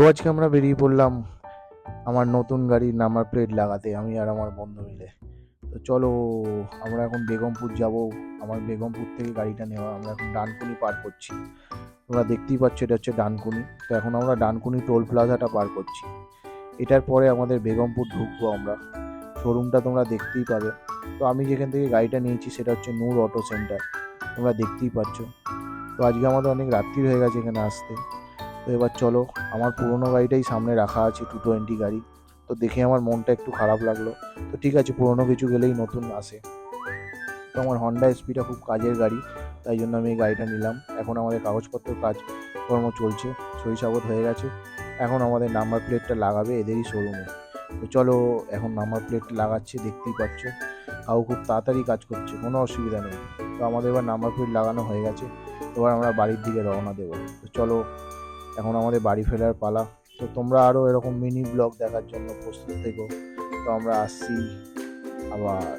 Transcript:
তো আজকে আমরা বেরিয়ে পড়লাম আমার নতুন গাড়ির নাম্বার প্লেট লাগাতে, আমি আর আমার বন্ধু মিলে। তো চলো, আমরা এখন বেগমপুর যাব। আমার বেগমপুর থেকে গাড়িটা নেওয়া, আমরা এখন ডানকুনি পার করছি। তোমরা দেখতেই পাচ্ছ এটা হচ্ছে ডানকুনি। তো এখন আমরা ডানকুনি টোল প্লাজাটা পার করছি। এটার পরে আমাদের বেগমপুর ঢুকবো আমরা। শোরুমটা তোমরা দেখতেই পাবে। তো আমি যেখান থেকে গাড়িটা নিয়েছি সেটা হচ্ছে নূর অটো সেন্টার, তোমরা দেখতেই পাচ্ছ। তো আজকে আমাদের অনেক রাত্রি হয়ে গেছে এখানে আসতে। তো এবার চলো, আমার পুরোনো গাড়িটাই সামনে রাখা আছে, 220 গাড়ি। তো দেখে আমার মনটা একটু খারাপ লাগলো। তো ঠিক আছে, পুরোনো কিছু গেলেই নতুন আসে। তো আমার হন্ডা এসপিটা খুব কাজের গাড়ি, তাই জন্য আমি এই গাড়িটা নিলাম। এখন আমাদের কাগজপত্রের কর্ম চলছে, সই সাবত হয়ে গেছে। এখন আমাদের নাম্বার প্লেটটা লাগাবে এদেরই শোরুমে। তো চলো, এখন নাম্বার প্লেটটা লাগাচ্ছে, দেখতেই পাচ্ছ। কাউ খুব তাড়াতাড়ি কাজ করছে, কোনো অসুবিধা নেই। তো আমাদের এবার নাম্বার প্লেট লাগানো হয়ে গেছে। এবার আমরা বাড়ির দিকে রওনা দেবো। তো চলো, এখন আমাদের বাড়ি ফেরার পালা। তো তোমরা আরও এরকম মিনি ব্লগ দেখার জন্য প্রস্তুত থেকো। তো আমরা আসছি আবার।